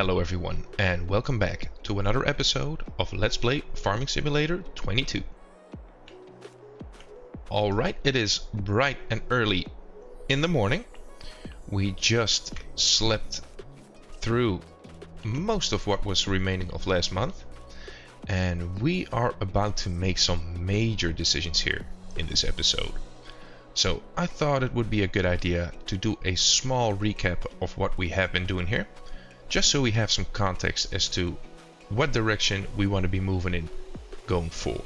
Hello everyone, and welcome back to another episode of Let's Play Farming Simulator 22. Alright, it is bright and early in the morning. We just slept through most of what was remaining of last month, and we are about to make some major decisions here in this episode. So I thought it would be a good idea to do a small recap of what we have been doing here, just so we have some context as to what direction we want to be moving in going forward.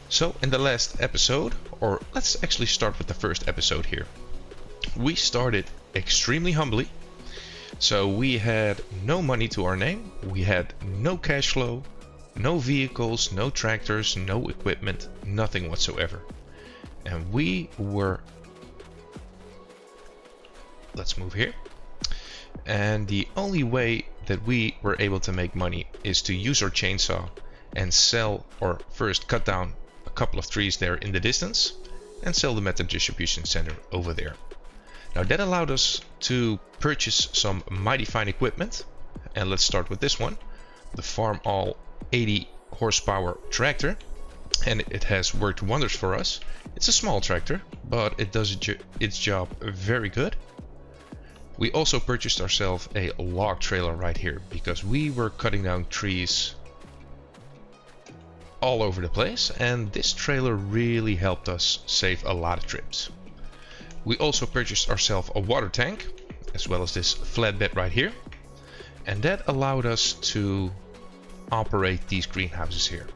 So in the last episode, or let's actually start with the first episode here, we started extremely humbly. So we had no money to our name, we had no cash flow, no vehicles, no tractors, no equipment, nothing whatsoever. And we were... Let's move here. And the only way that we were able to make money is to use our chainsaw and sell, or first cut down a couple of trees there in the distance and sell them at the distribution center over there. Now that allowed us to purchase some mighty fine equipment, and let's start with this one, the Farm All 80 horsepower tractor, and it has worked wonders for us. It's a small tractor, but it does its job very good. We also purchased ourselves a log trailer right here because we were cutting down trees all over the place, and this trailer really helped us save a lot of trips. We also purchased ourselves a water tank as well as this flatbed right here, and that allowed us to operate these greenhouses here.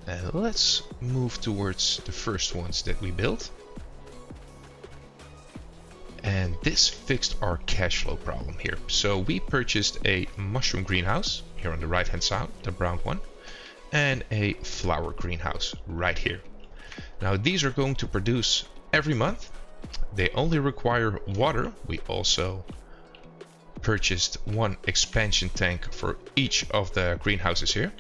And let's move towards the first ones that we built. And this fixed our cash flow problem here. So we purchased a mushroom greenhouse here on the right hand side, the brown one, and a flower greenhouse right here. Now these are going to produce every month. They only require water. We also purchased one expansion tank for each of the greenhouses here.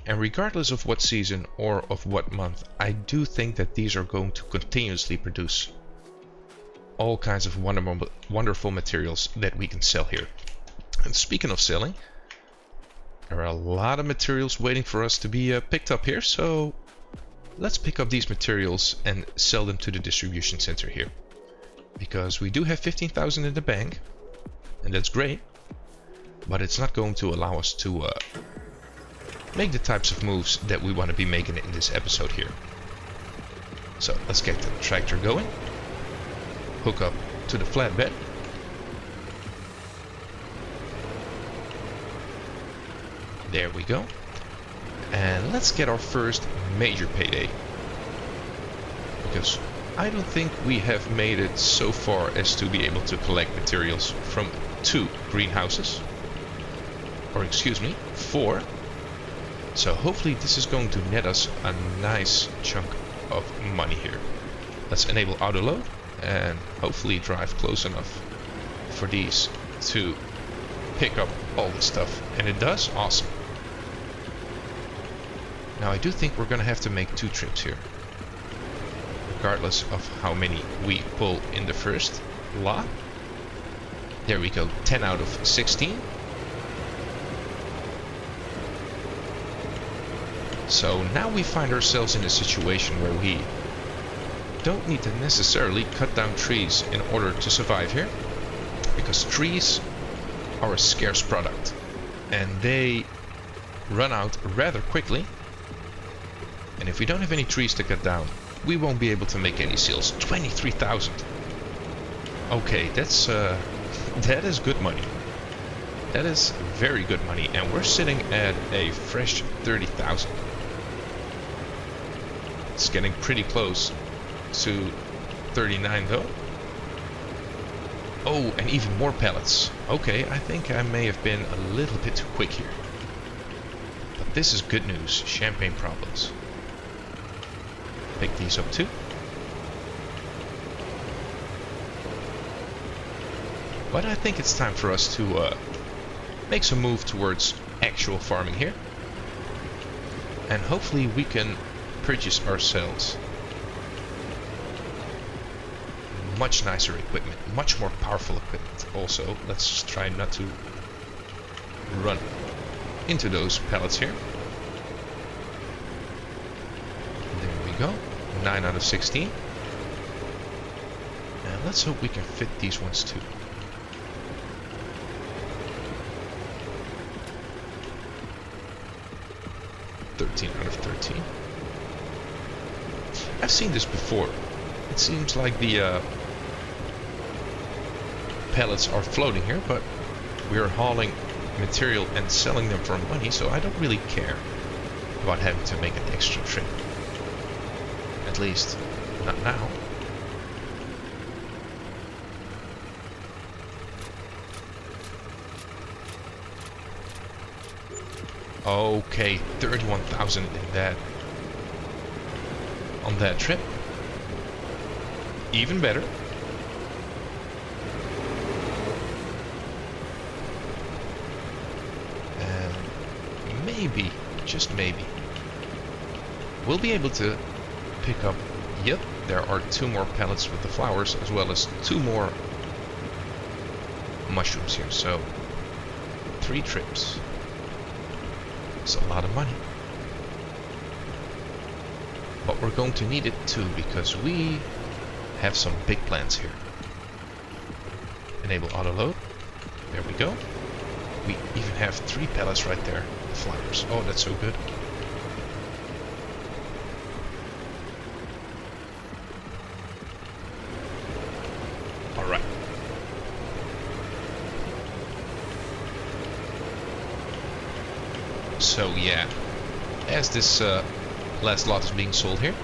And regardless of what season or of what month, I do think that these are going to continuously produce all kinds of wonderful materials that we can sell here. And speaking of selling, there are a lot of materials waiting for us to be picked up here, so let's pick up these materials and sell them to the distribution center here, because we do have 15,000 in the bank, and that's great, but it's not going to allow us to make the types of moves that we want to be making in this episode here. So let's get the tractor going, hook up to the flatbed, there we go, and let's get our first major payday, because I don't think we have made it so far as to be able to collect materials from 2 greenhouses, or excuse me, 4. So hopefully this is going to net us a nice chunk of money here. Let's enable auto load and hopefully drive close enough for these to pick up all this stuff, and it does. Awesome. Now I do think we're gonna have to make 2 trips here, regardless of how many we pull in the first lot. There we go, 10 out of 16. So now we find ourselves in a situation where we don't need to necessarily cut down trees in order to survive here, because trees are a scarce product and they run out rather quickly, and if we don't have any trees to cut down, we won't be able to make any sales. 23,000. Okay, that's that is good money. That is very good money, and we're sitting at a fresh 30,000. It's getting pretty close to 39 though. Oh, and even more pallets. Okay, I think I may have been a little bit too quick here, but this is good news. Champagne problems. Pick these up too. But I think it's time for us to make some move towards actual farming here, and hopefully we can purchase ourselves much nicer equipment, much more powerful equipment. Also, let's just try not to run into those pallets here. There we go. 9 out of 16. And let's hope we can fit these ones too. Out of 13. I've seen this before. It seems like the pallets are floating here, but we're hauling material and selling them for money, so I don't really care about having to make an extra trip. At least, not now. Okay, 31,000 in that on that trip. Even better. And maybe, just maybe, we'll be able to pick up. Yep, there are 2 more pallets with the flowers, as well as 2 more mushrooms here. So 3 trips. It's a lot of money. But we're going to need it too, because we have some big plans here. Enable auto load. There we go. We even have 3 pallets right there. The flowers. Oh, that's so good. Alright. So yeah, as this last lot is being sold here,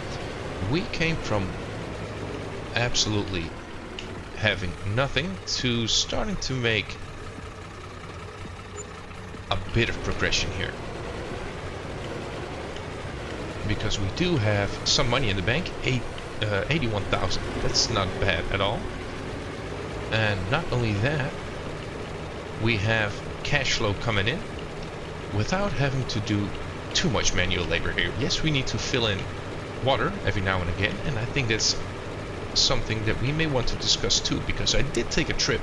we came from absolutely having nothing to starting to make a bit of progression here. Because we do have some money in the bank, 81,000. That's not bad at all. And not only that, we have cash flow coming in without having to do too much manual labor here. Yes, we need to fill in water every now and again, and I think that's something that we may want to discuss too, because I did take a trip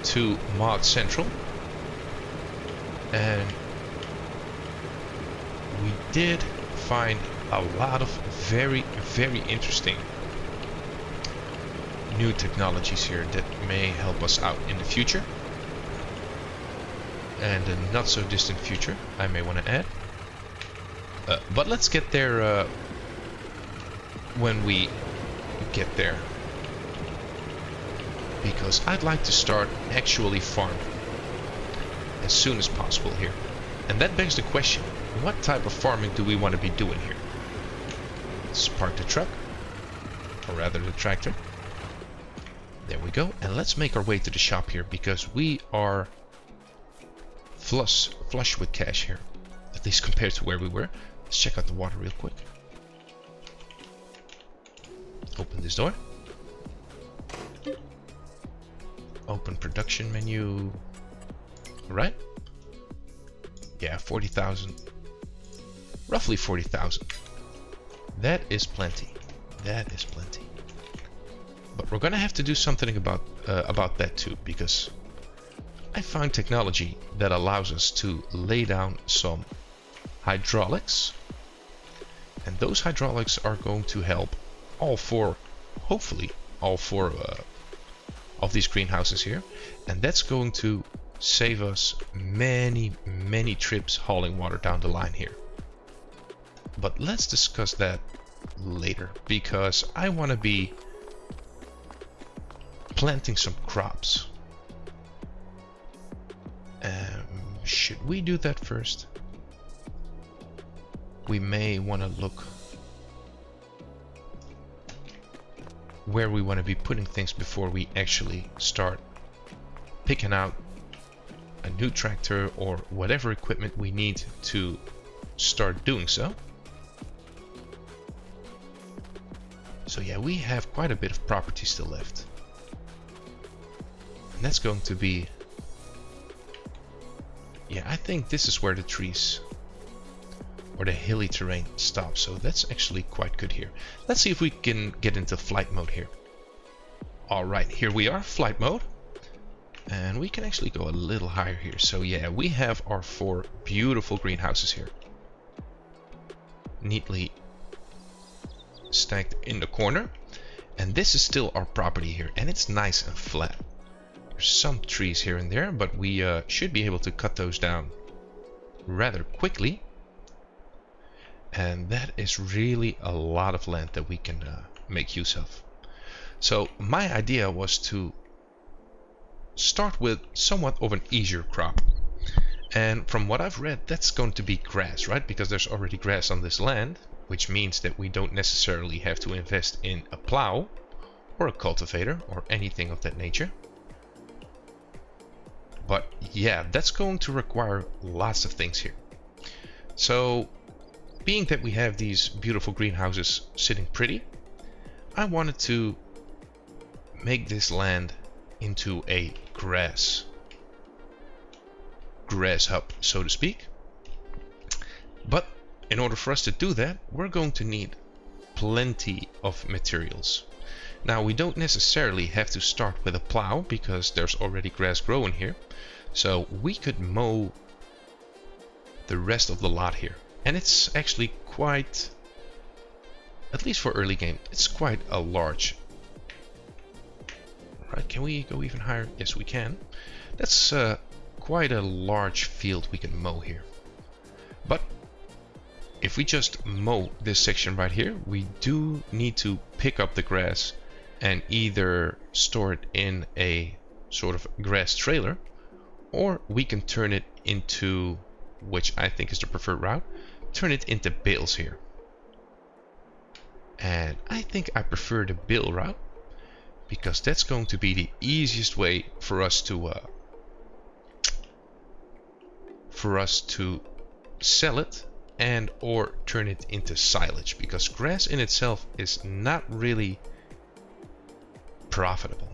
to Mod Central, and we did find a lot of very, very interesting new technologies here that may help us out in the future. And a not so distant future, I may want to add. But let's get there when we get there. Because I'd like to start actually farming as soon as possible here. And that begs the question, what type of farming do we want to be doing here? Let's park the truck, or rather the tractor. There we go. And let's make our way to the shop here, because we are flush with cash here, at least compared to where we were. Let's check out the water real quick. Open this door. Open production menu. Right? Yeah, 40,000. Roughly 40,000. That is plenty. That is plenty. But we're gonna have to do something about that too, because I found technology that allows us to lay down some hydraulics, and those hydraulics are going to help hopefully all four of these greenhouses here, and that's going to save us many trips hauling water down the line here. But let's discuss that later, because I want to be planting some crops. Should we do that first? We may want to look where we want to be putting things before we actually start picking out a new tractor or whatever equipment we need to start doing so. So yeah, we have quite a bit of property still left. And that's going to be... Yeah, I think this is where the trees or the hilly terrain stops. So that's actually quite good here. Let's see if we can get into flight mode here. Alright, here we are, flight mode. And we can actually go a little higher here. So yeah, we have our 4 beautiful greenhouses here. Neatly stacked in the corner. And this is still our property here. And it's nice and flat. There's some trees here and there, but we should be able to cut those down rather quickly. And that is really a lot of land that we can make use of. So my idea was to start with somewhat of an easier crop. And from what I've read, that's going to be grass, right? Because there's already grass on this land, which means that we don't necessarily have to invest in a plow or a cultivator or anything of that nature. But yeah, that's going to require lots of things here. So being that we have these beautiful greenhouses sitting pretty, I wanted to make this land into a grass hub, so to speak. But in order for us to do that, we're going to need plenty of materials. Now we don't necessarily have to start with a plow because there's already grass growing here. So we could mow the rest of the lot here. And it's actually quite, at least for early game, it's quite a large. Right, can we go even higher? Yes, we can. That's quite a large field we can mow here. But if we just mow this section right here, we do need to pick up the grass and either store it in a sort of grass trailer, or we can turn it into, which I think is the preferred route, turn it into bales here. And I think I prefer the bale route because that's going to be the easiest way for us to sell it and or turn it into silage, because grass in itself is not really profitable,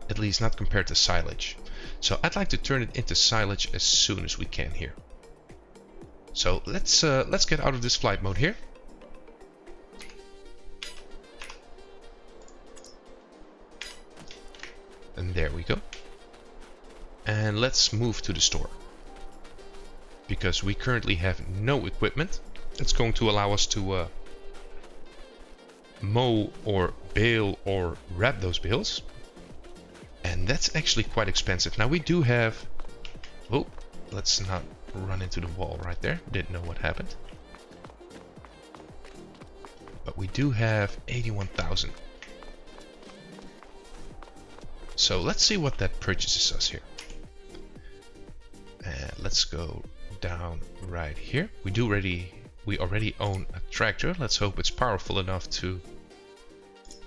at least not compared to silage. So I'd like to turn it into silage as soon as we can here. So let's get out of this flight mode here. And there we go. And let's move to the store, because we currently have no equipment that's going to allow us to mow or bale or wrap those bales. And that's actually quite expensive. Now we do have, oh, let's not run into the wall right there. Didn't know what happened. But we do have 81,000. So let's see what that purchases us here. And let's go down right here. We already own a tractor. Let's hope it's powerful enough to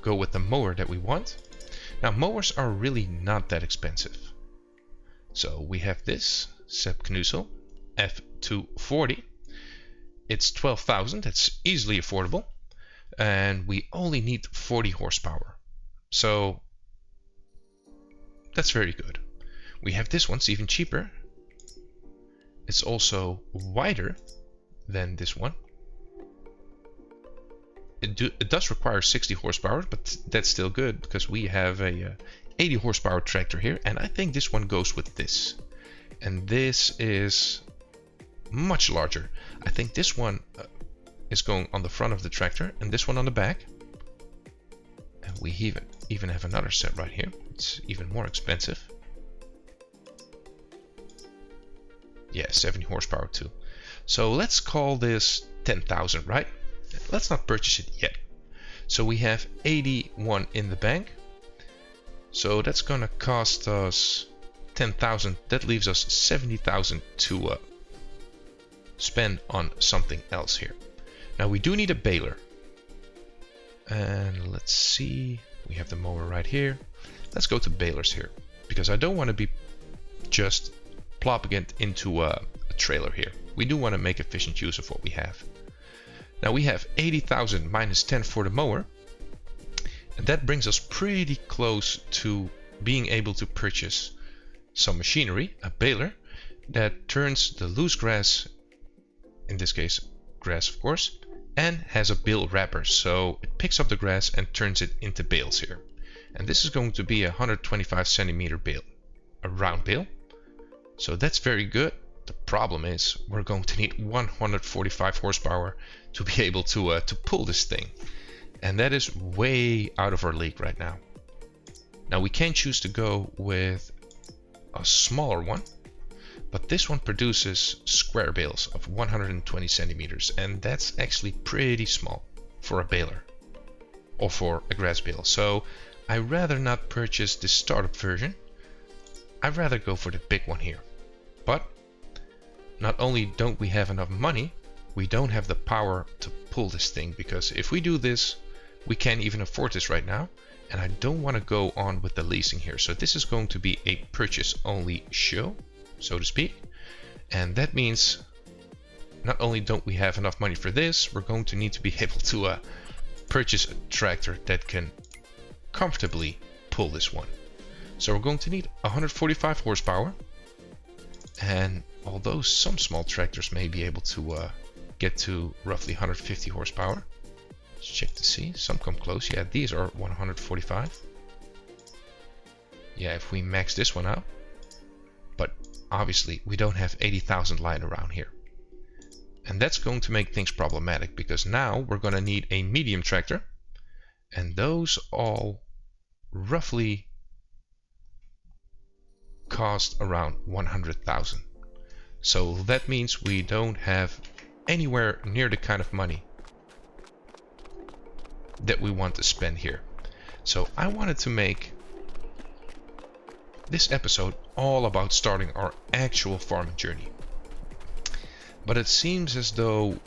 go with the mower that we want. Now mowers are really not that expensive. So we have this Sepp Knusel F240. It's 12,000. That's easily affordable, and we only need 40 horsepower. So that's very good. We have this one, it's even cheaper. It's also wider than this one. It does require 60 horsepower, but that's still good because we have a 80 horsepower tractor here, and I think this one goes with this. And this is much larger. I think this one is going on the front of the tractor and this one on the back. And we even have another set right here. It's even more expensive. Yeah, 70 horsepower too. So let's call this 10,000, right? Let's not purchase it yet. So we have 81 in the bank. So that's gonna cost us 10,000. That leaves us 70,000 to spend on something else here. Now we do need a baler. And let's see, we have the mower right here. Let's go to balers here, because I don't want to be just plopping it into a trailer here. We do want to make efficient use of what we have. Now we have 80,000 minus 10 for the mower, and that brings us pretty close to being able to purchase some machinery, a baler, that turns the loose grass, in this case grass of course, and has a bale wrapper, so it picks up the grass and turns it into bales here. And this is going to be a 125 centimeter bale, a round bale. So that's very good. The problem is we're going to need 145 horsepower to be able to pull this thing. And that is way out of our league right now. Now we can choose to go with a smaller one, but this one produces square bales of 120 centimeters, and that's actually pretty small for a baler or for a grass bale. So I'd rather not purchase the startup version. I'd rather go for the big one here. But not only don't we have enough money, we don't have the power to pull this thing, because if we do this, we can't even afford this right now, and I don't want to go on with the leasing here. So this is going to be a purchase only show, so to speak, and that means not only don't we have enough money for this, we're going to need to be able to purchase a tractor that can comfortably pull this one. So we're going to need 145 horsepower, and although some small tractors may be able to get to roughly 150 horsepower, let's check to see. Some come close. Yeah, these are 145. Yeah, if we max this one out. But obviously we don't have 80,000 lying around here. And that's going to make things problematic, because now we're going to need a medium tractor, and those all roughly cost around 100,000. So that means we don't have anywhere near the kind of money that we want to spend here. So I wanted to make this episode all about starting our actual farming journey. But it seems as though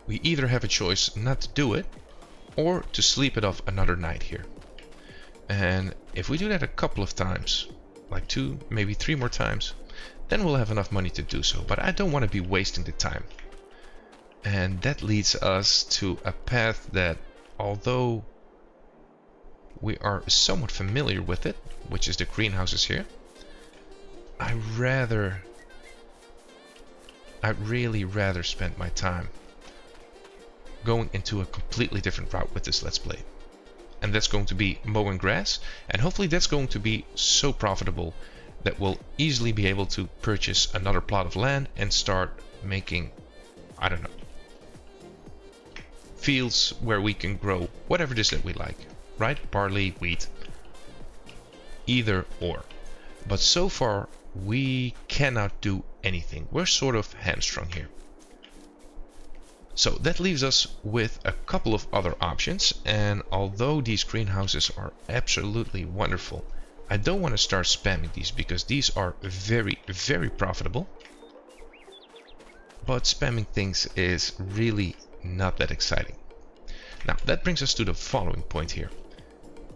we either have a choice not to do it or to sleep it off another night here. And if we do that a couple of times, like 2, maybe 3 more times, then we'll have enough money to do so. But I don't want to be wasting the time. And that leads us to a path that, although we are somewhat familiar with it, which is the greenhouses here, I'd really rather spend my time going into a completely different route with this Let's Play. And that's going to be mowing grass, and hopefully that's going to be so profitable that we'll easily be able to purchase another plot of land and start making, I don't know, fields where we can grow whatever it is that we like, right? Barley, wheat, either or. But so far we cannot do anything. We're sort of hamstrung here. So that leaves us with a couple of other options, and although these greenhouses are absolutely wonderful, I don't want to start spamming these, because these are very, very profitable. But spamming things is really not that exciting. Now that brings us to the following point here.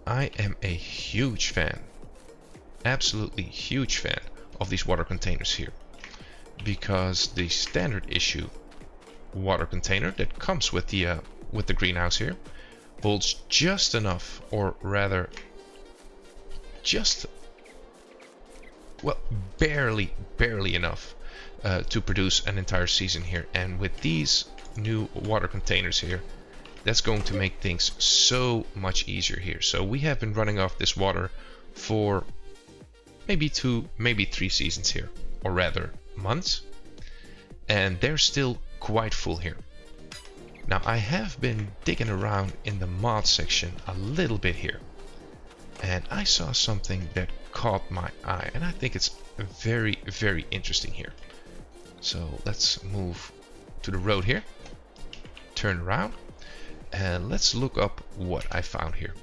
I am a huge fan, absolutely huge fan of these water containers here, because the standard issue water container that comes with the greenhouse here holds just enough, or rather just, well, barely enough to produce an entire season here. And with these new water containers here, that's going to make things so much easier here. So we have been running off this water for maybe 2, maybe 3 seasons here, or rather months, and they're still quite full here. Now I have been digging around in the mod section a little bit here, and I saw something that caught my eye, and I think it's very, very interesting here. So let's move to the road here, turn around, and let's look up what I found here.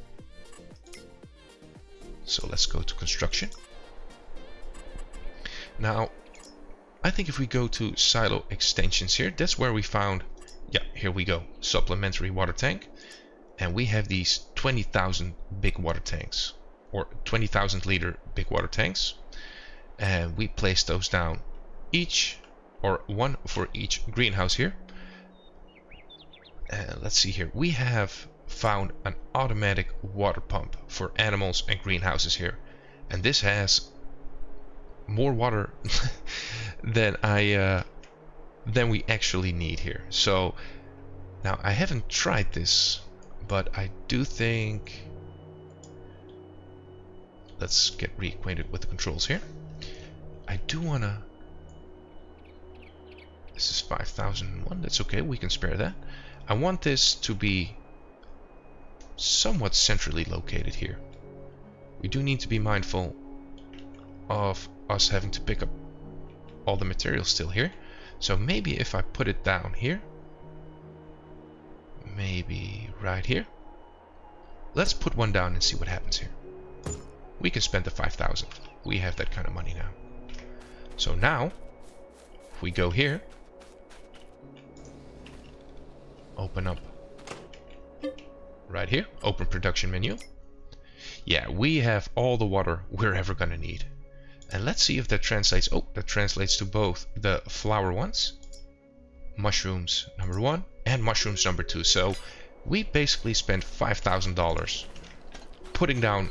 So let's go to construction. Now I think if we go to silo extensions here, that's where we found, yeah, here we go, supplementary water tank. And we have these 20,000 big water tanks, or 20,000 liter big water tanks. And we place those down, each, or one for each greenhouse here. And let's see here, we have found an automatic water pump for animals and greenhouses here. And this has more water than I than we actually need here. So now I haven't tried this, but I do think, let's get reacquainted with the controls here. I do wanna, this is 5001, that's okay, we can spare that. I want this to be somewhat centrally located here. We do need to be mindful of us having to pick up all the materials still here. So maybe if I put it down here, maybe right here. Let's put one down and see what happens here. We can spend the 5,000. We have that kind of money now. So now, if we go here, open up right here, open production menu. Yeah, we have all the water we're ever gonna need. And let's see if that translates. Oh, that translates to both the flower ones, mushrooms number 1 and mushrooms number 2. So we basically spent $5,000 putting down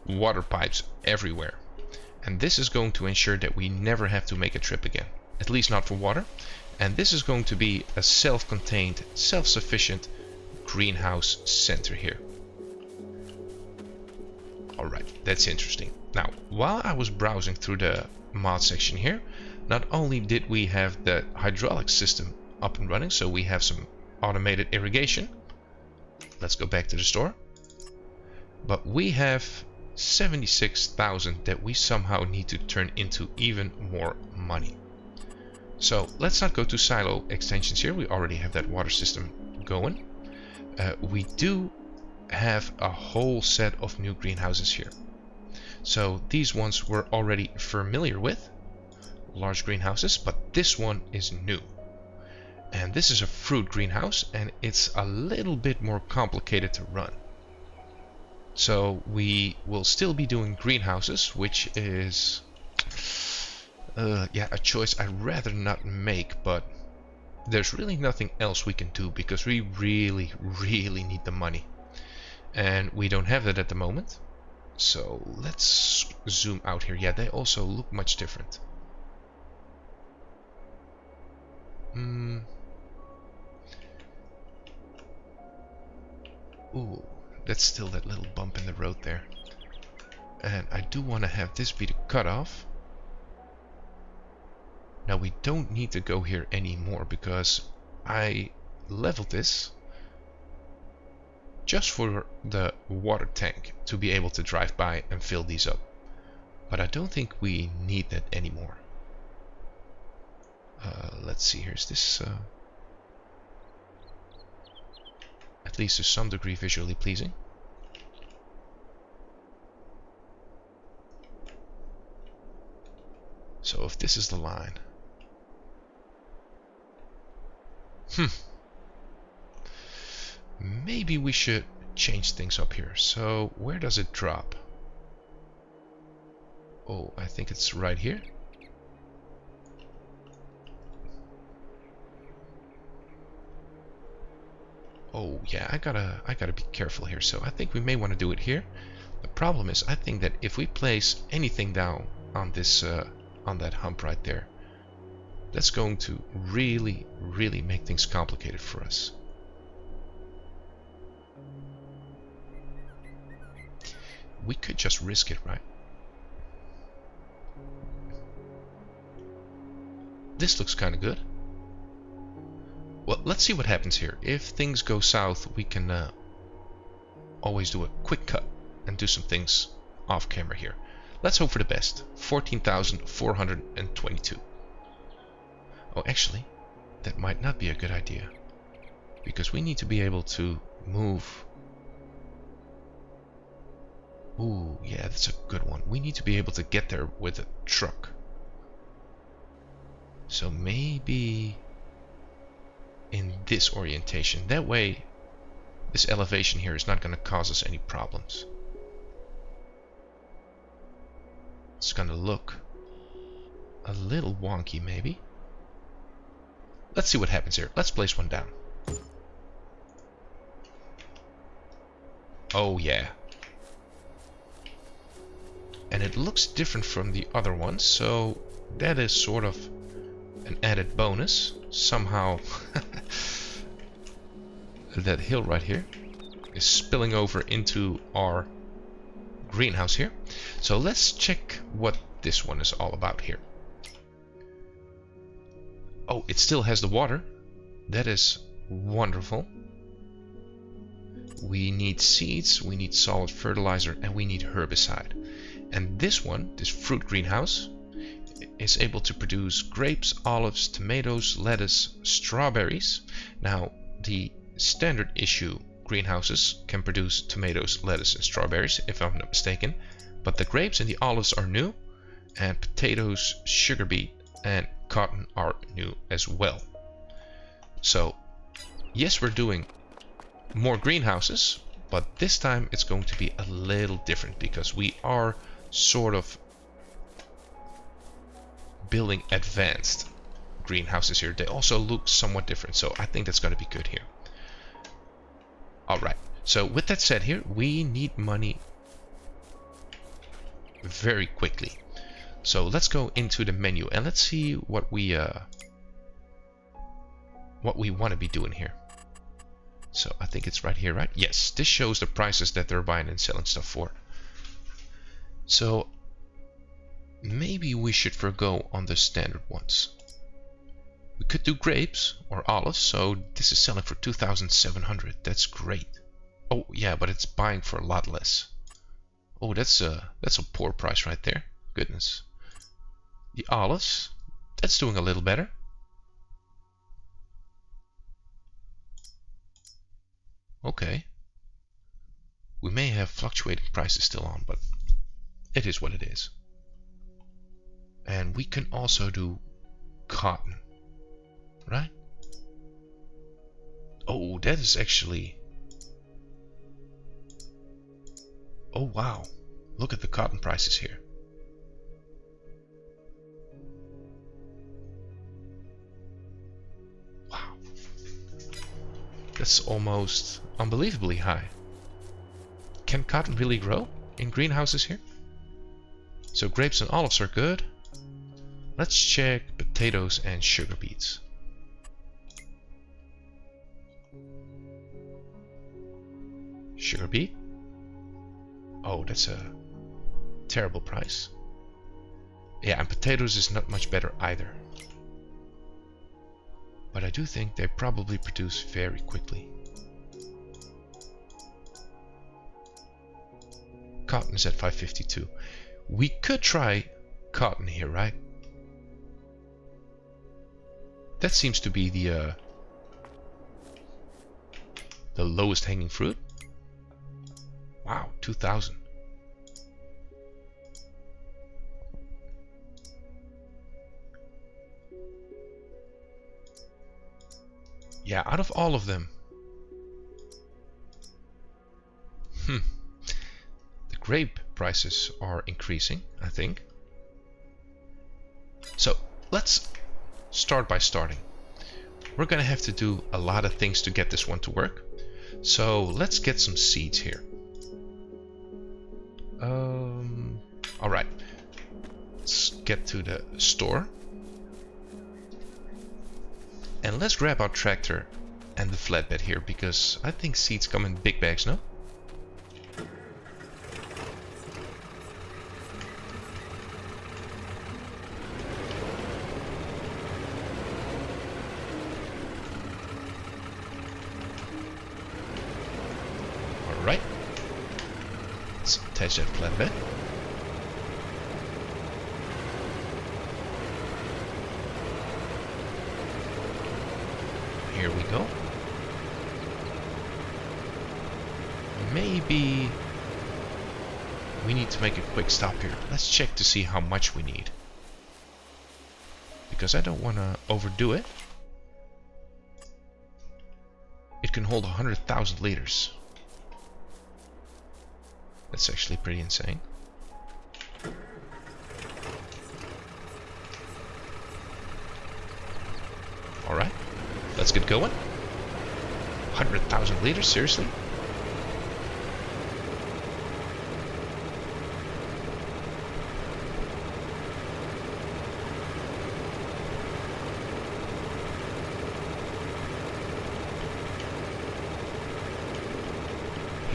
water pipes everywhere. And this is going to ensure that we never have to make a trip again, at least not for water. And this is going to be a self-contained, self-sufficient greenhouse center here. Alright, that's interesting. Now, while I was browsing through the mod section here, not only did we have the hydraulic system up and running, so we have some automated irrigation. Let's go back to the store. But we have 76,000 that we somehow need to turn into even more money. So let's not go to silo extensions here. We already have that water system going. We do have a whole set of new greenhouses here. So these ones we're already familiar with, large greenhouses, but this one is new. And this is a fruit greenhouse, and it's a little bit more complicated to run. So we will still be doing greenhouses, which is yeah, a choice I'd rather not make, but there's really nothing else we can do because we really need the money. And we don't have that at the moment. So let's zoom out here. Yeah, they also look much different. Ooh, that's still that little bump in the road there. And I do want to have this be the cutoff. Now we don't need to go here anymore because I leveled this just for the water tank to be able to drive by and fill these up. But I don't think we need that anymore. Let's see, here's this at least to some degree visually pleasing. So if this is the line, maybe we should change things up here. So where does it drop? Oh, I think it's right here. Oh yeah, I gotta be careful here. So I think we may want to do it here. The problem is, I think that if we place anything down on this on that hump right there, that's going to really make things complicated for us. We could just risk it, right? This looks kind of good. Well, let's see what happens here. If things go south, we can always do a quick cut and do some things off camera here. Let's hope for the best. 14,422. Oh, actually, that might not be a good idea, because we need to be able to move. Ooh, yeah, that's a good one. We need to be able to get there with a truck. So maybe in this orientation. That way, this elevation here is not going to cause us any problems. It's going to look a little wonky, maybe. Let's see what happens here. Let's place one down. Oh yeah. And it looks different from the other ones, so that is sort of an added bonus. Somehow that hill right here is spilling over into our greenhouse here. So let's check what this one is all about here. Oh, it still has the water. That is wonderful. We need seeds, we need solid fertilizer, and we need herbicide. And this one, this fruit greenhouse, is able to produce grapes, olives, tomatoes, lettuce, strawberries. Now, the standard issue greenhouses can produce tomatoes, lettuce, and strawberries, if I'm not mistaken. But the grapes and the olives are new, and potatoes, sugar beet, and cotton are new as well. So, yes, we're doing more greenhouses, but this time it's going to be a little different because we are sort of building advanced greenhouses here. They also look somewhat different, so I think that's going to be good here. Alright, so with that said here, we need money very quickly. So let's go into the menu and let's see what we want to be doing here. So I think it's right here, right? Yes, this shows the prices that they're buying and selling stuff for. So maybe we should forgo on the standard ones. We could do grapes or olives. So this is selling for 2,700. That's great. Oh yeah, but it's buying for a lot less. Oh, that's a poor price right there. Goodness. The olives, that's doing a little better. Okay. We may have fluctuating prices still on, but it is what it is. And we can also do cotton, right? Oh, that is actually... Oh, wow. Look at the cotton prices here. Wow. That's almost unbelievably high. Can cotton really grow in greenhouses here? So grapes and olives are good. Let's check potatoes and sugar beets. Sugar beet? Oh, that's a terrible price. Yeah, and potatoes is not much better either. But I do think they probably produce very quickly. Cotton is at 552. We could try cotton here, right? That seems to be the lowest hanging fruit. Wow, 2,000. Yeah, out of all of them. The grape prices are increasing, I think. So, let's start by starting. We're gonna have to do a lot of things to get this one to work. So, let's get some seeds here. Alright. Let's get to the store. And let's grab our tractor and the flatbed here, because I think seeds come in big bags, no? Alright. Let's attach that flatbed. Here we go. Maybe we need to make a quick stop here. Let's check to see how much we need, because I don't want to overdo it. It can hold 100,000 liters. That's actually pretty insane. Alright, let's get going. 100,000 liters, seriously?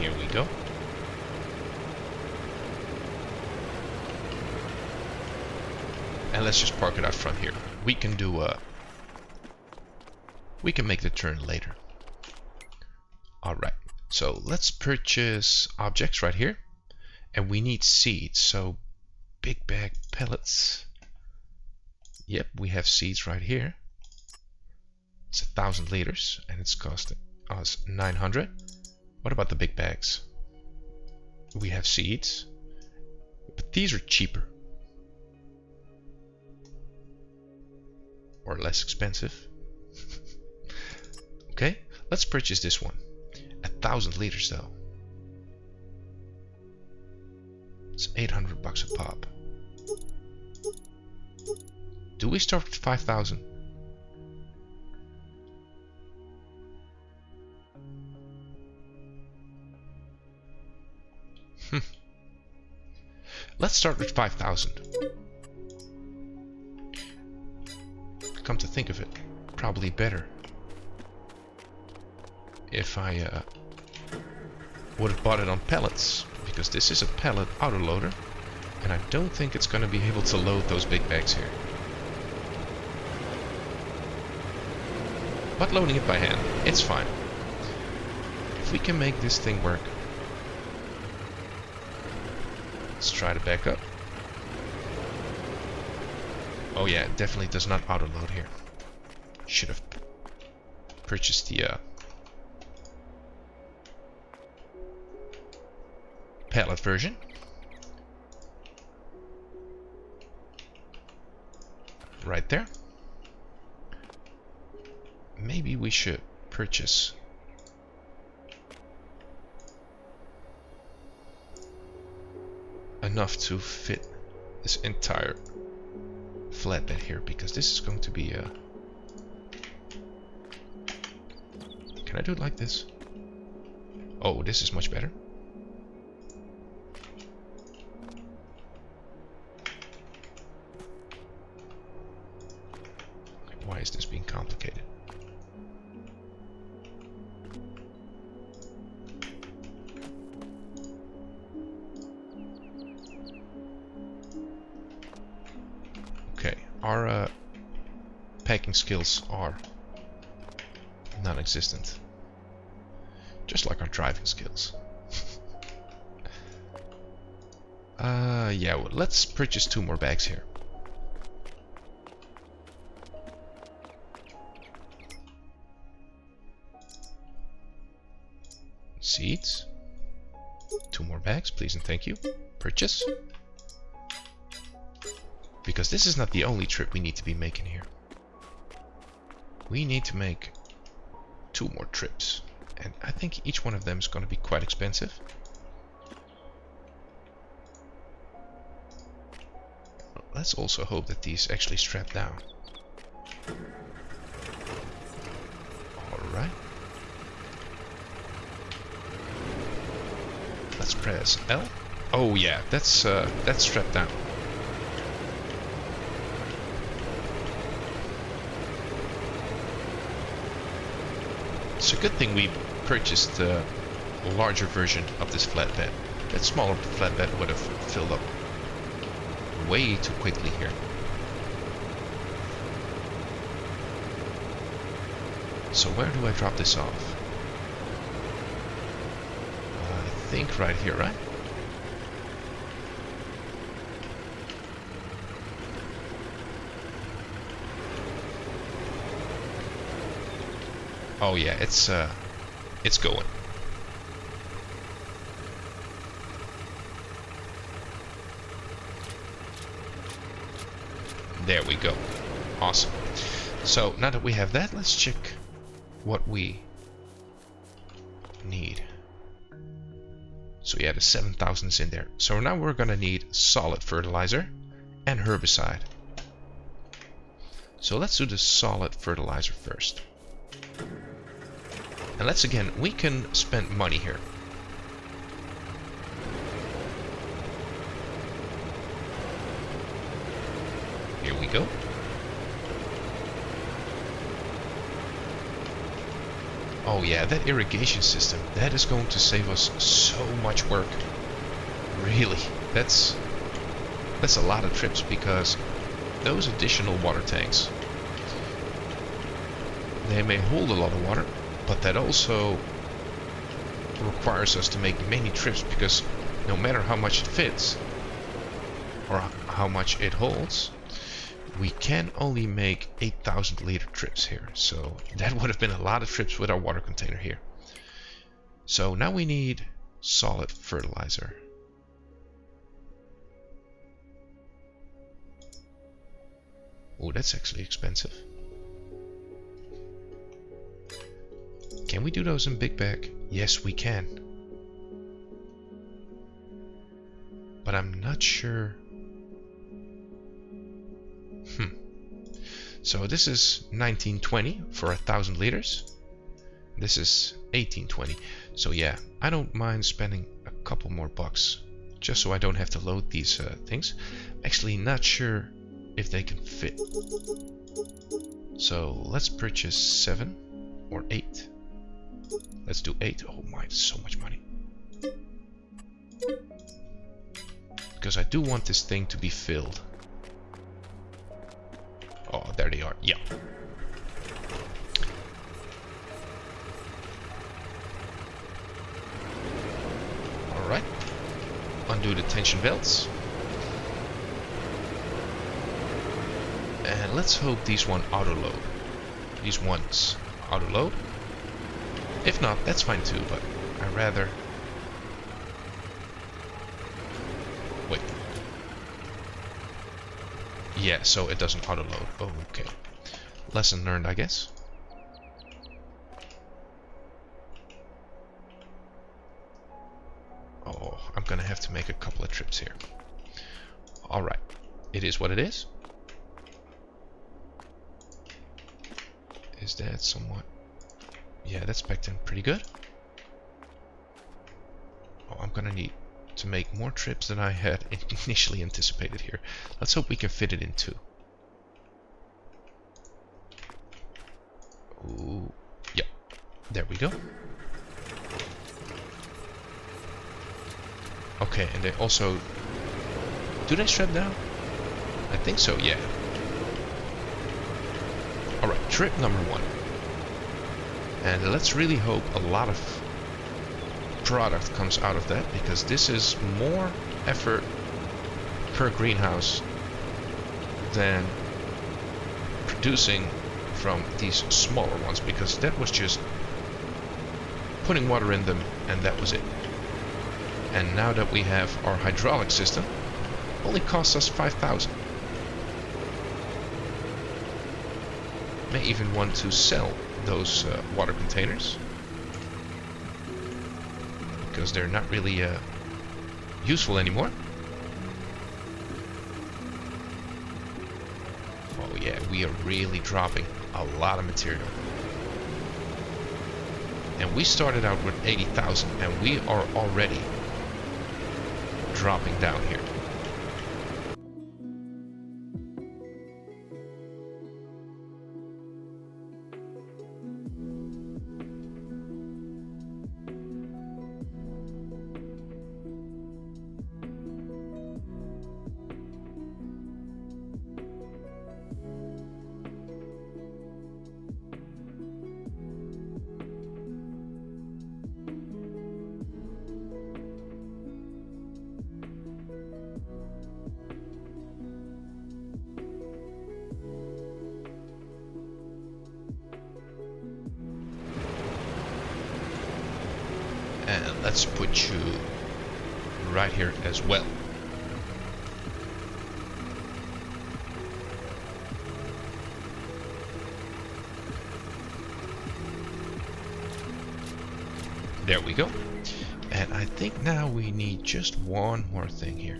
Here we go. And let's just park it out front here. We can do we can make the turn later. Alright, so let's purchase objects right here. And we need seeds, so big bag pellets. Yep, we have seeds right here. It's 1,000 liters and it's costing us 900. What about the big bags? We have seeds, but these are cheaper. Or less expensive. Okay, let's purchase this one. 1,000 liters though. It's 800 bucks a pop. Do we start with 5,000? Let's start with 5,000. Come to think of it, probably better if I would have bought it on pallets, because this is a pallet autoloader and I don't think it's going to be able to load those big bags here. But loading it by hand, it's fine. If we can make this thing work. Let's try to back up. Oh yeah, it definitely does not autoload here. Should have purchased the pallet version. Right there. Maybe we should purchase enough to fit this entire flatbed here, because this is going to be a... Can I do it like this? Oh, this is much better. Why is this being complicated? Okay, our packing skills are non-existent. Just like our driving skills. Yeah, well, let's purchase 2 more bags here. Seeds. 2 more bags, please and thank you. Purchase. Because this is not the only trip we need to be making here. We need to make 2 more trips. And I think each one of them is going to be quite expensive. Let's also hope that these actually strap down. Alright. Let's press L. Oh yeah, that's strapped down. It's a good thing we purchased a larger version of this flatbed. That smaller flatbed would have filled up way too quickly here. So where do I drop this off? I think right here, right? Oh yeah, it's going. There we go. Awesome. So now that we have that, let's check what we need. So yeah, the 7,000 is in there. So now we're gonna need solid fertilizer and herbicide. So let's do the solid fertilizer first. And let's again, we can spend money here. Here we go. Oh yeah, that irrigation system, that is going to save us so much work. Really, that's a lot of trips, because those additional water tanks, they may hold a lot of water, but that also requires us to make many trips, because no matter how much it fits or how much it holds, we can only make 8,000 liter trips here. So that would have been a lot of trips with our water container here. So now we need solid fertilizer. Oh, that's actually expensive. Can we do those in big bag? Yes, we can. But I'm not sure. So this is 1920 for 1,000 liters. This is 1820. So yeah, I don't mind spending a couple more bucks just so I don't have to load these things. I'm actually not sure if they can fit. So let's purchase 7 or 8. Let's do 8. Oh my, it's so much money. Because I do want this thing to be filled. Oh, there they are. Yeah. Alright. Undo the tension belts. And let's hope these ones auto-load. These ones auto-load. If not, that's fine too, but I'd rather... Wait. Yeah, so it doesn't auto-load. Oh, okay. Lesson learned, I guess. Oh, I'm gonna have to make a couple of trips here. Alright. It is what it is. Is that somewhat... Yeah, that's packed in pretty good. Oh, I'm gonna need to make more trips than I had initially anticipated here. Let's hope we can fit it in 2. Ooh, yep, there we go. Okay, and they also... Do they strap down? I think so, yeah. Alright, trip number 1. And let's really hope a lot of product comes out of that, because this is more effort per greenhouse than producing from these smaller ones, because that was just putting water in them and that was it. And now that we have our hydraulic system, it only costs us 5,000. May even want to sell those water containers, because they're not really useful anymore. Oh yeah, we are really dropping a lot of material. And we started out with 80,000 and we are already dropping down here. And let's put you right here as well. There we go. And I think now we need just one more thing here.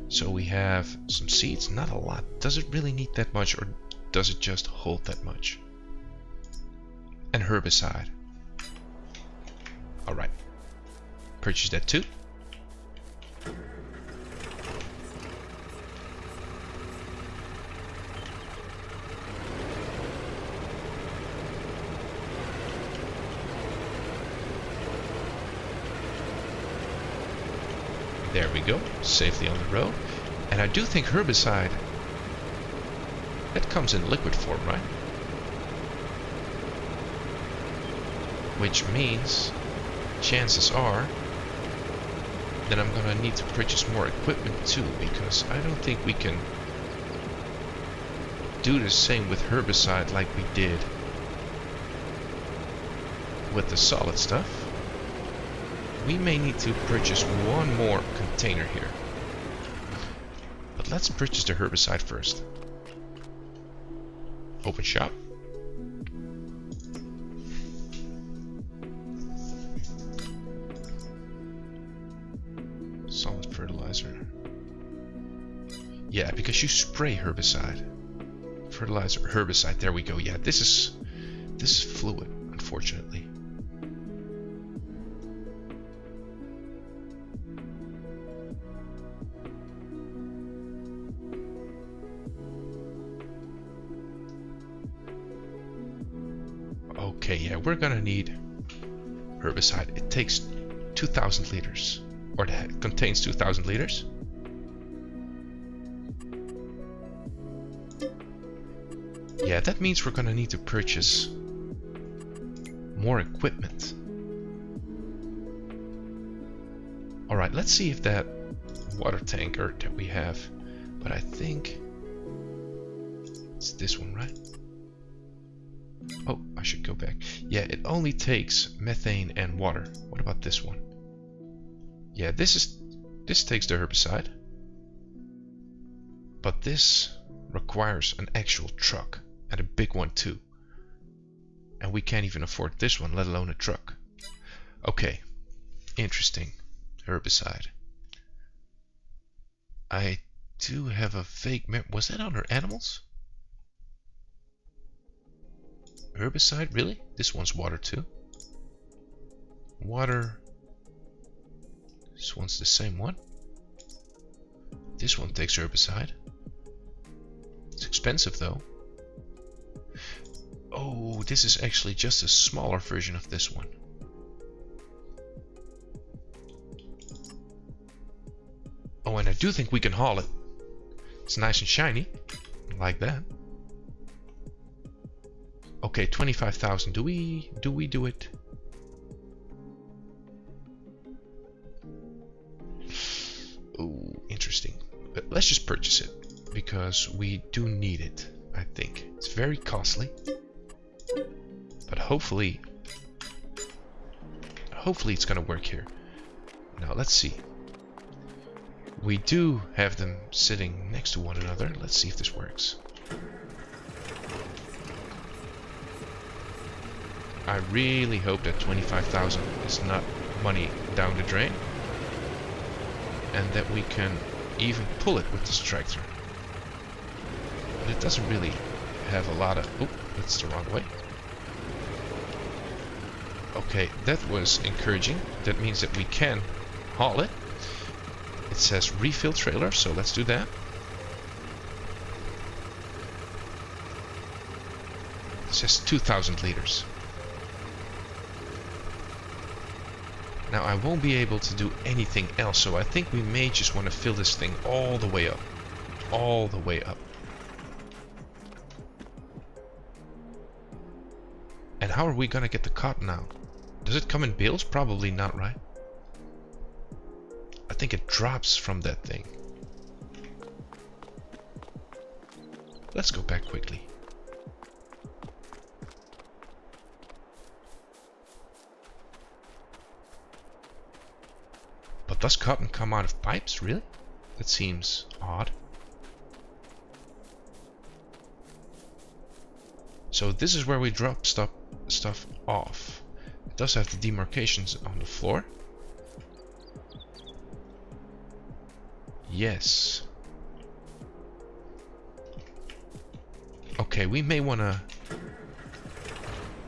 So we have some seeds, not a lot. Does it really need that much, or does it just hold that much? And herbicide. Alright. Purchase that too. There we go, safely on the road. And I do think herbicide, that comes in liquid form, right? Which means, chances are, that I'm gonna need to purchase more equipment too, because I don't think we can do the same with herbicide like we did with the solid stuff. We may need to purchase one more container here. But let's purchase the herbicide first. Open shop. Solid fertilizer. Yeah, because you spray herbicide. Fertilizer, herbicide, there we go. Yeah, this is fluid, unfortunately. Okay, yeah, we're gonna need herbicide. It takes 2,000 liters, or it contains 2,000 liters. Yeah, that means we're gonna need to purchase more equipment. Alright, let's see if that water tanker that we have, but I think it's this one, right? Oh, I should go back. Yeah, it only takes methane and water. What about this one? Yeah, this takes the herbicide. But this requires an actual truck, and a big one too. And we can't even afford this one, let alone a truck. Okay, interesting. Herbicide. I do have a vague memory. Was that under animals? Herbicide, really? This one's water too. Water. This one's the same one. This one takes herbicide. It's expensive though. Oh, this is actually just a smaller version of this one. Oh, and I do think we can haul it. It's nice and shiny, like that. Okay, 25,000. Do we do it? Oh, interesting. But let's just purchase it because we do need it. I think it's very costly, but hopefully it's gonna work here. Now let's see. We do have them sitting next to one another. Let's see if this works. I really hope that 25,000 is not money down the drain, and that we can even pull it with this tractor. But it doesn't really have a lot of... Oh, that's the wrong way. Okay, that was encouraging. That means that we can haul it. It says refill trailer, so let's do that. It says 2,000 liters. Now I won't be able to do anything else, so I think we may just want to fill this thing all the way up. All the way up. And how are we gonna get the cotton out? Does it come in bales? Probably not, right? I think it drops from that thing. Let's go back quickly. But does cotton come out of pipes, really? That seems odd. So this is where we drop stuff off. It does have the demarcations on the floor. Yes. Okay, we may want to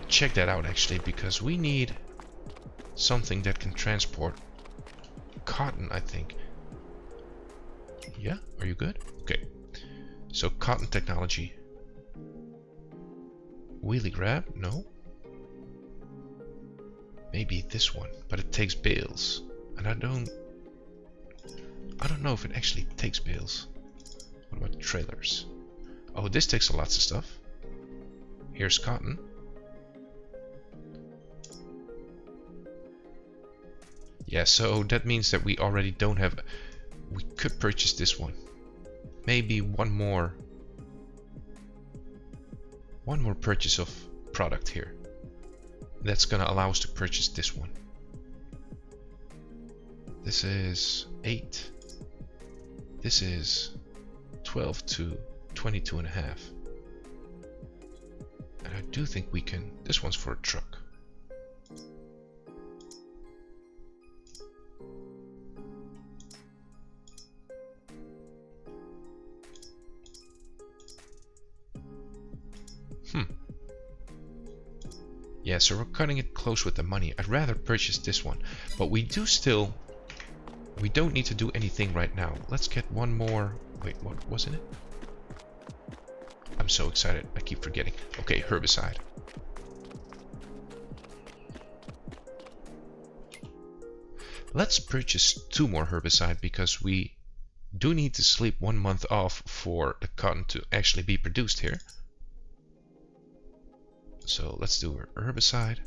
check that out actually, because we need something that can transport cotton, I think. Yeah, are you good? Okay. So cotton technology. Wheelie grab? No. Maybe this one, but it takes bales, and I don't. I don't know if it actually takes bales. What about trailers? Oh, this takes lots of stuff. Here's cotton. Yeah, so that means that we already don't have... We could purchase this one. Maybe one more purchase of product here. That's gonna allow us to purchase this one. This is 8. This is 12 to 22 and a half. And I do think we can... This one's for a truck. Yeah, so we're cutting it close with the money. I'd rather purchase this one. But we don't need to do anything right now. Let's get one more... Wait, what wasn't it? I'm so excited. I keep forgetting. Okay, herbicide. Let's purchase 2 more herbicide because we do need to sleep 1 month off for the cotton to actually be produced here. So let's do a herbicide.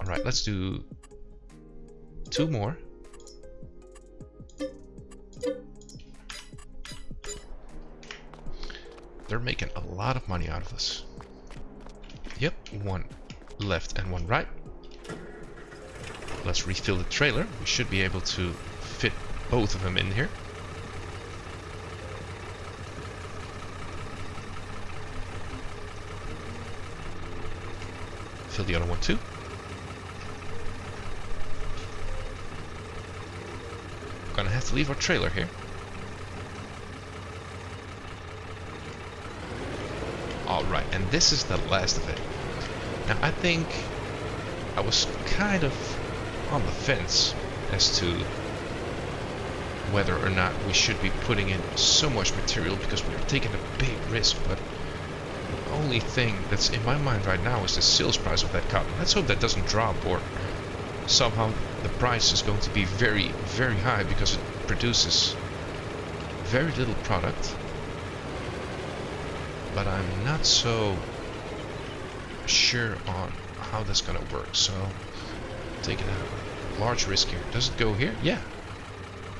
Alright, let's do 2 more. They're making a lot of money out of us. Yep, 1 left and 1 right. Let's refill the trailer. We should be able to fit both of them in here. Fill the other one too. Gonna have to leave our trailer here. Alright, and this is the last of it. Now I think I was kind of on the fence as to whether or not we should be putting in so much material because we are taking a big risk, but the only thing that's in my mind right now is the sales price of that cotton. Let's hope that doesn't drop, or somehow the price is going to be very, very high because it produces very little product. But I'm not so sure on how that's gonna work, so taking a large risk here. Does it go here? Yeah.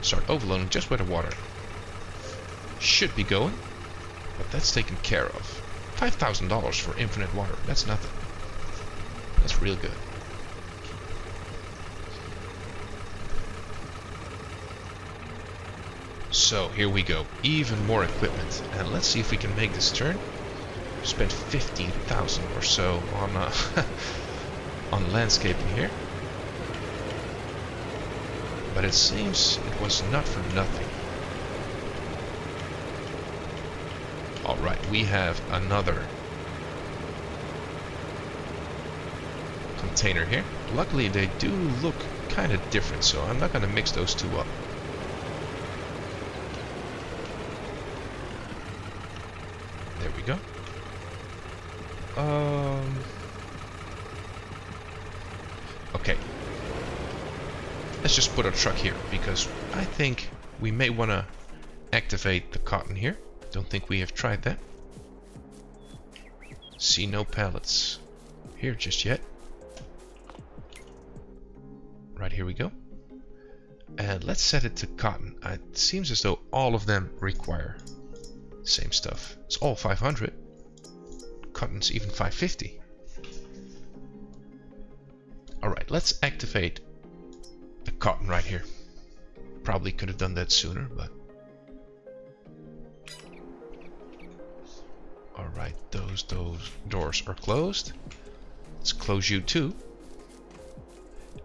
Start overloading just where the water should be going, but that's taken care of. $5,000 for infinite water. That's nothing. That's real good. So here we go. Even more equipment, and let's see if we can make this turn. We spent 15,000 or so on on landscaping here, but it seems it was not for nothing. Alright, we have another container here. Luckily they do look kind of different, so I'm not going to mix those two up. There we go. Okay. Let's just put a truck here, because I think we may want to activate the cotton here. Don't think we have tried that. See no pallets here just yet. Right, here we go. And let's set it to cotton. It seems as though all of them require same stuff. It's all 500. Cotton's even 550. Alright, let's activate the cotton right here. Probably could have done that sooner, but... Alright, those doors are closed. Let's close you too.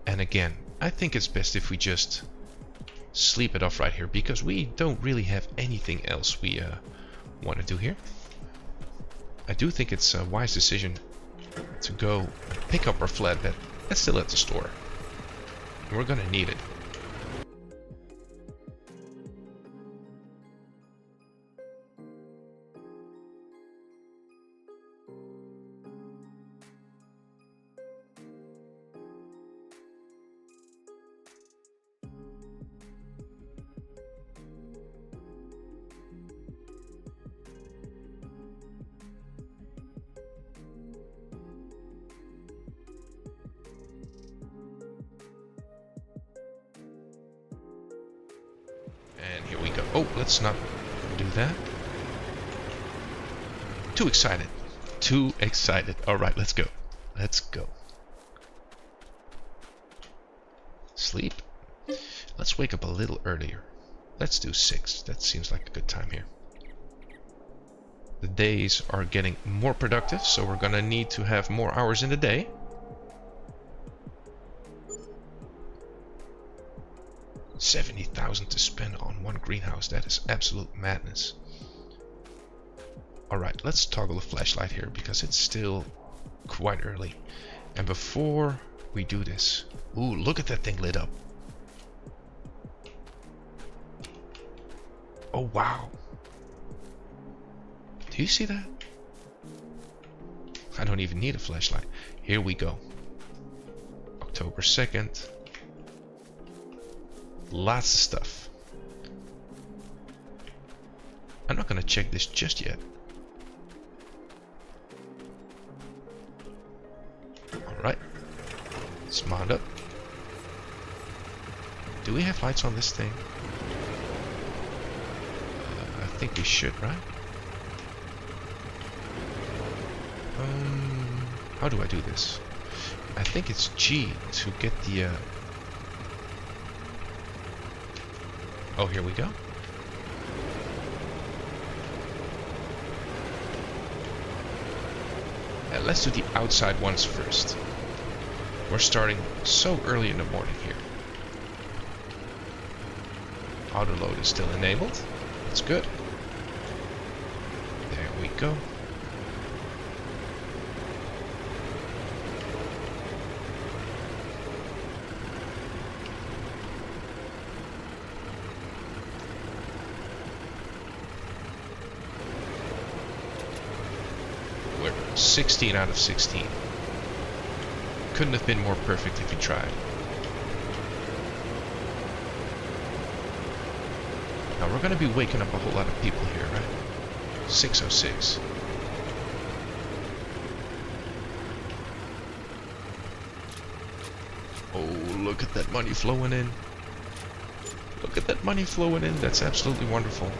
And again, I think it's best if we just sleep it off right here, because we don't really have anything else we want to do here. I do think it's a wise decision to go pick up our flatbed that's still at the store. We're gonna need it. And here we go. Oh, let's not do that. Too excited. Too excited. Alright, let's go. Let's go. Sleep. Let's wake up a little earlier. Let's do 6. That seems like a good time here. The days are getting more productive, so we're gonna need to have more hours in the day. $70,000 to spend on one greenhouse. That is absolute madness. Alright, let's toggle the flashlight here because it's still quite early. And before we do this... Ooh, look at that thing lit up. Oh, wow. Do you see that? I don't even need a flashlight. Here we go. October 2nd. Lots of stuff. I'm not going to check this just yet. Alright. Let's mount up. Do we have lights on this thing? I think we should, right? How do I do this? I think it's G to get the... Oh, here we go. Let's do the outside ones first. We're starting so early in the morning here. Auto load is still enabled. That's good. There we go. We're 16 out of 16. Couldn't have been more perfect if we tried. Now we're going to be waking up a whole lot of people here, right? 6:06. Oh, look at that money flowing in. Look at that money flowing in. That's absolutely wonderful.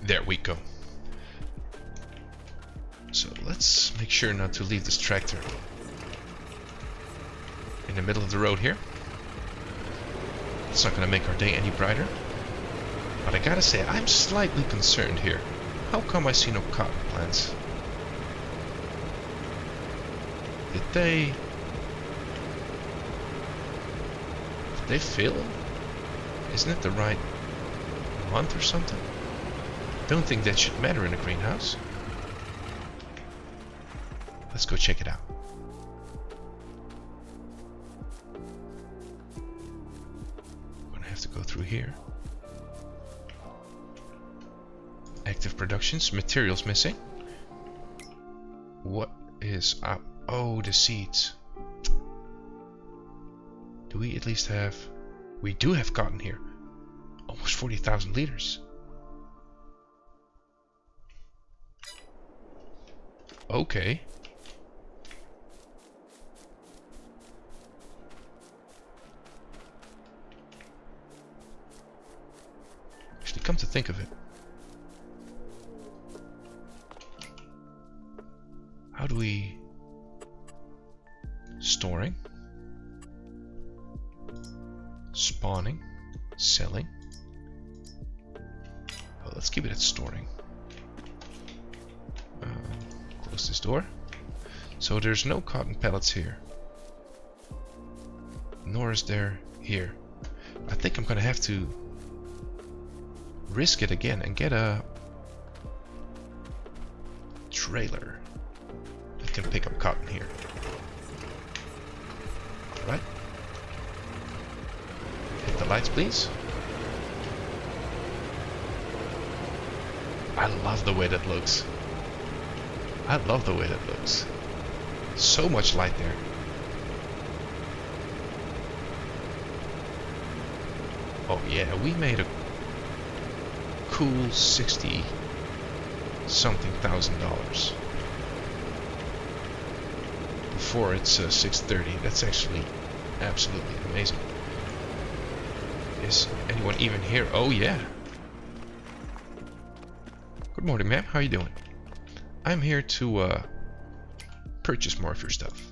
There we go. So let's make sure not to leave this tractor in the middle of the road here. It's not going to make our day any brighter. But I gotta say, I'm slightly concerned here. How come I see no cotton plants? Did they fail? Isn't it the right month or something? Don't think that should matter in a greenhouse. Let's go check it out. I'm gonna have to go through here. Active productions, materials missing. What is up? Oh, the seeds. Do we at least have... We do have cotton here. Almost 40,000 liters. Okay. Actually, come to think of it, do we... Storing. Spawning. Selling. Well, let's keep it at storing. Close this door. So there's no cotton pellets here. Nor is there here. I think I'm gonna have to risk it again and get a trailer that can pick up cotton here. Right? Hit the lights, please. I love the way that looks. I love the way that looks. So much light there. Oh yeah, we made a cool 60 something $1,000 before it's 6:30. That's actually absolutely amazing. Is anyone even here? Oh yeah. Good morning, ma'am. How you doing? I'm here to purchase more of your stuff.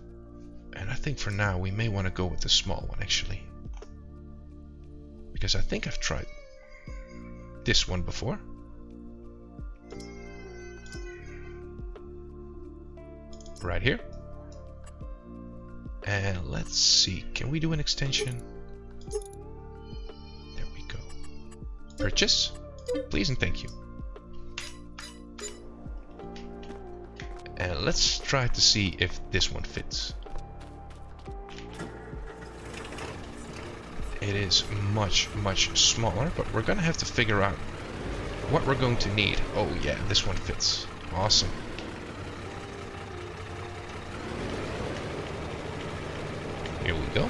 And I think for now we may want to go with the small one actually. Because I think I've tried this one before. Right here. And let's see, can we do an extension? There we go. Purchase, please and thank you. And let's try to see if this one fits. It is much, much smaller, but we're gonna have to figure out what we're going to need. Oh yeah, this one fits. Awesome. Here we go.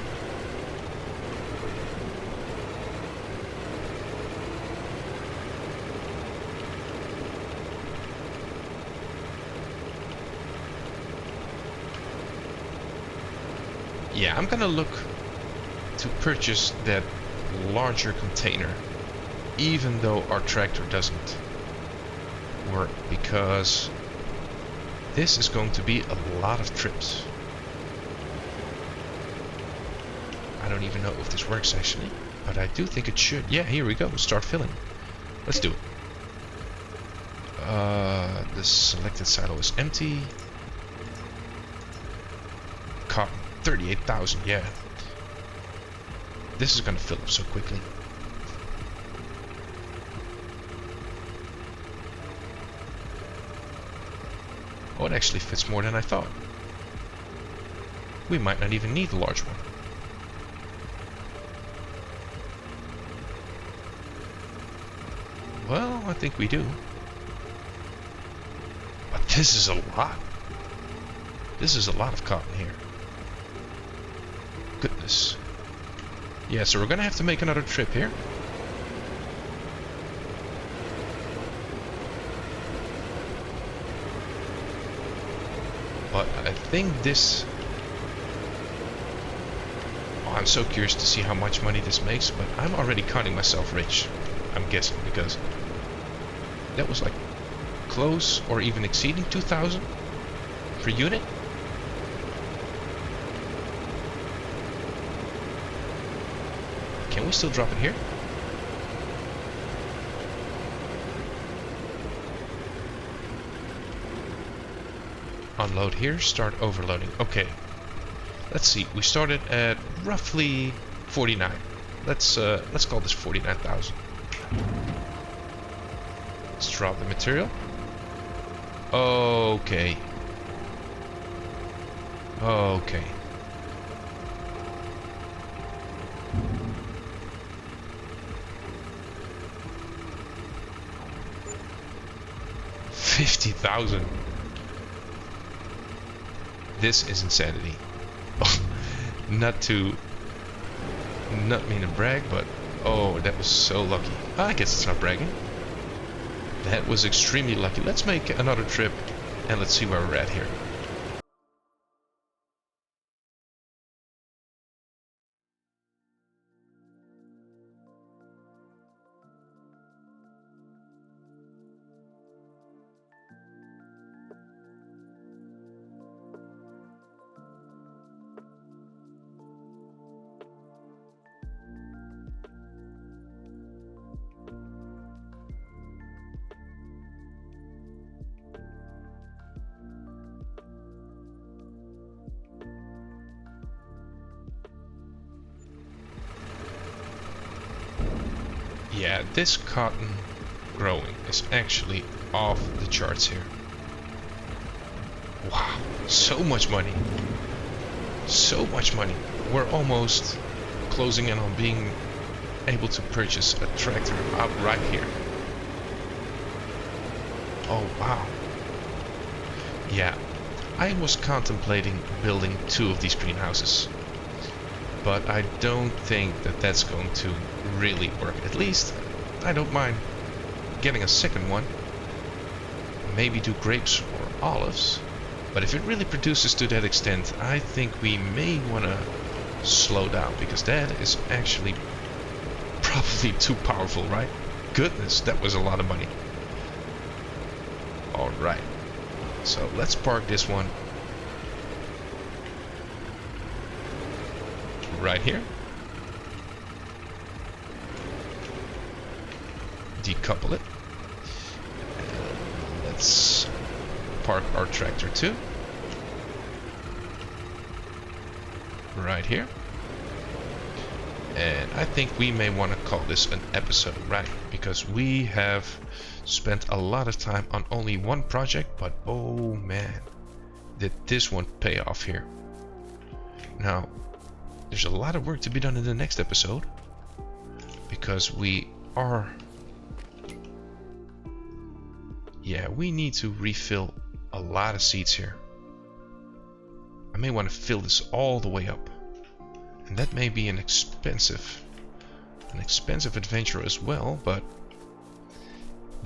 Yeah, I'm gonna look to purchase that larger container, even though our tractor doesn't work, because this is going to be a lot of trips. I don't even know if this works actually, but I do think it should. Yeah, here we go. Start filling. Let's do it. The selected silo is empty. Cotton, 38,000. Yeah. This is gonna fill up so quickly. Oh, it actually fits more than I thought. We might not even need the large one. Well, I think we do. But this is a lot. This is a lot of cotton here. Goodness. Yeah, so we're gonna have to make another trip here. But I think this... Oh, I'm so curious to see how much money this makes, but I'm already counting myself rich. I'm guessing, because that was like close or even exceeding 2,000 per unit. Can we still drop it here? Unload here, start overloading. Okay. Let's see. We started at roughly 49. Let's call this 49,000. Let's drop the material. Okay. Okay. $50,000. This is insanity. Not mean to brag, but oh, that was so lucky. I guess it's not bragging. That was extremely lucky. Let's make another trip and let's see where we're at here. Yeah, this cotton growing is actually off the charts here. Wow, so much money. So much money. We're almost closing in on being able to purchase a tractor out right here. Oh wow. Yeah, I was contemplating building 2 of these greenhouses, but I don't think that that's going to really work. At least I don't mind getting a second one. Maybe do grapes or olives. But if it really produces to that extent, I think we may want to slow down, because that is actually probably too powerful, right? Goodness, that was a lot of money. Alright, so let's park this one right here. Decouple it. And let's park our tractor too. Right here. And I think we may want to call this an episode, right? Because we have spent a lot of time on only one project, but oh man, did this one pay off here. Now, there's a lot of work to be done in the next episode, because we need to refill a lot of seeds here. I may want to fill this all the way up. And that may be an expensive adventure as well, but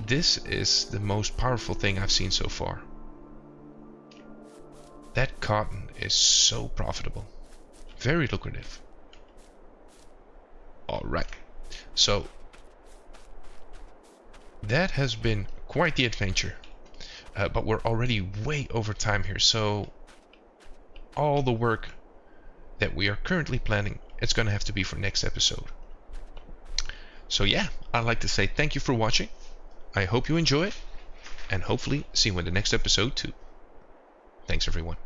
this is the most powerful thing I've seen so far. That cotton is so profitable. Very lucrative. Alright, so that has been quite the adventure. But we're already way over time here, so all the work that we are currently planning, it's going to have to be for next episode. So yeah, I'd like to say thank you for watching. I hope you enjoy it, and hopefully see you in the next episode too. Thanks everyone.